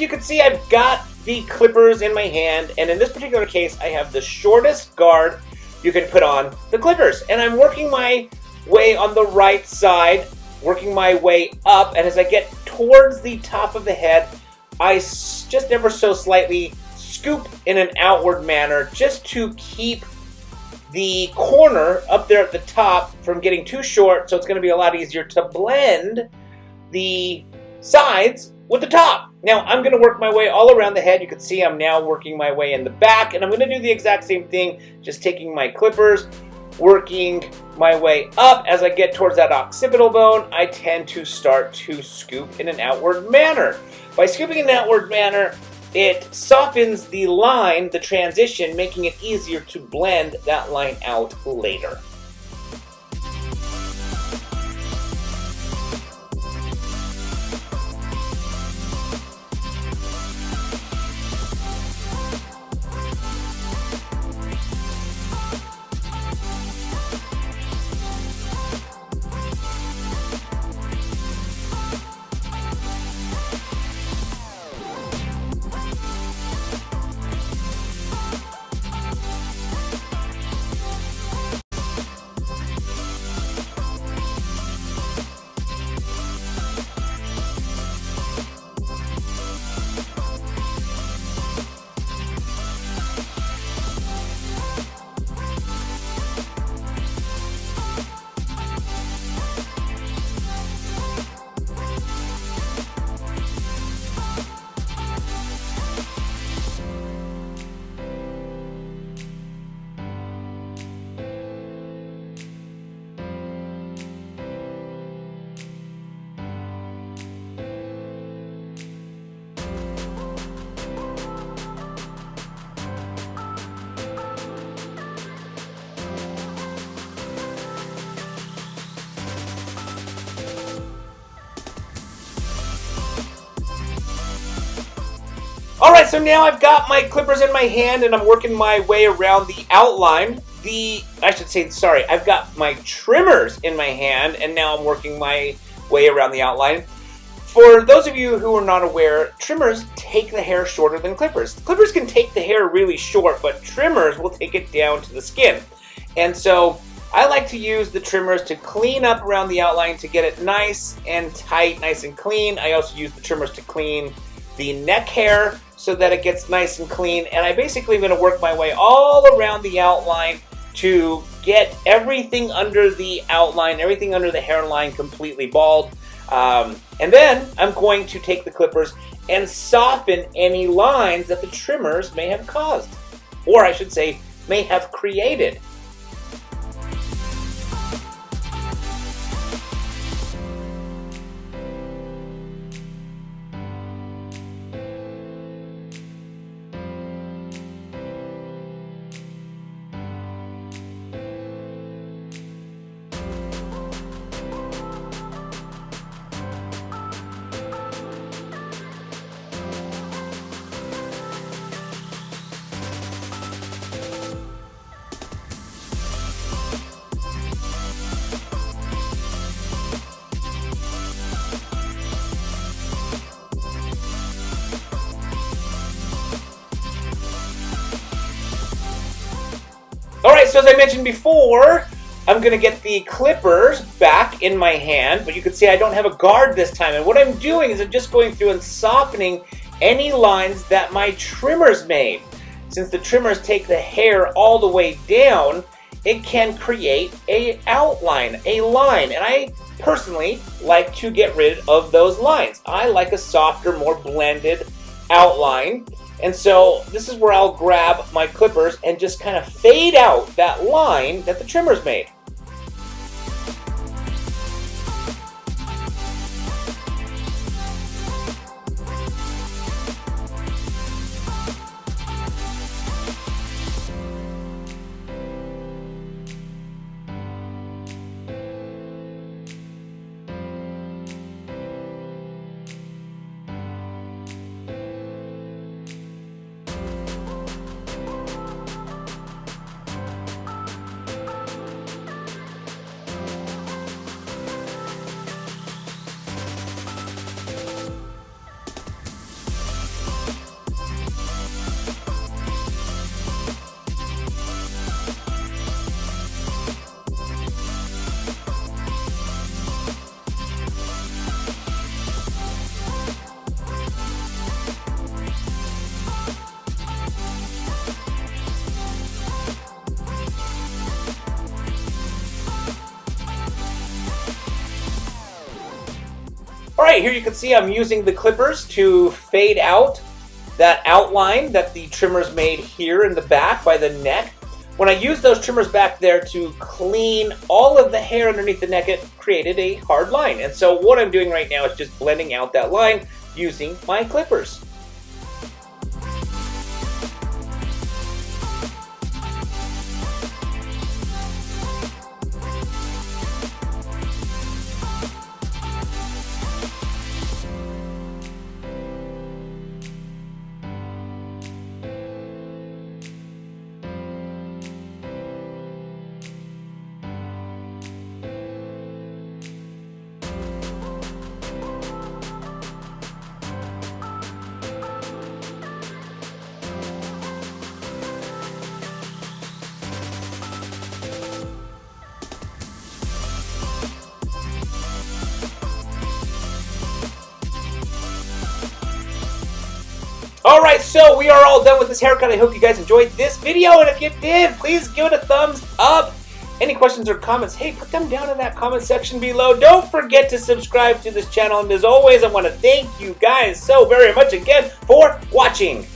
so you can see I've got the clippers in my hand, and in this particular case, I have the shortest guard you can put on the clippers. And I'm working my way on the right side, working my way up, and as I get towards the top of the head, I just ever so slightly scoop in an outward manner just to keep the corner up there at the top from getting too short, so it's going to be a lot easier to blend the sides with the top. Now I'm going to work my way all around the head. You can see I'm now working my way in the back, and I'm going to do the exact same thing, just taking my clippers, working my way up. As I get towards that occipital bone, I tend to start to scoop in an outward manner. By scooping in an outward manner, it softens the line, the transition, making it easier to blend that line out later. Alright, so now I've got my clippers in my hand and I'm working my way around the outline. I've got my trimmers in my hand and now I'm working my way around the outline. For those of you who are not aware, trimmers take the hair shorter than clippers. Clippers can take the hair really short, but trimmers will take it down to the skin. And so I like to use the trimmers to clean up around the outline to get it nice and tight, nice and clean. I also use the trimmers to clean the neck hair so that it gets nice and clean. And I basically am going to work my way all around the outline to get everything under the outline, everything under the hairline completely bald. And then I'm going to take the clippers and soften any lines that the trimmers may have caused, or I should say, may have created. Alright, so as I mentioned before, I'm going to get the clippers back in my hand, but you can see I don't have a guard this time. And what I'm doing is I'm just going through and softening any lines that my trimmers made. Since the trimmers take the hair all the way down, it can create an outline, a line. And I personally like to get rid of those lines. I like a softer, more blended outline. And so this is where I'll grab my clippers and just kind of fade out that line that the trimmers made. right, here you can see I'm using the clippers to fade out that outline that the trimmers made here in the back by the neck. When I used those trimmers back there to clean all of the hair underneath the neck, it created a hard line. And so what I'm doing right now is just blending out that line using my clippers. Alright, so we are all done with this haircut. I hope you guys enjoyed this video, and if you did, please give it a thumbs up. Any questions or comments, hey, put them down in that comment section below. Don't forget to subscribe to this channel, and as always, I want to thank you guys so very much again for watching.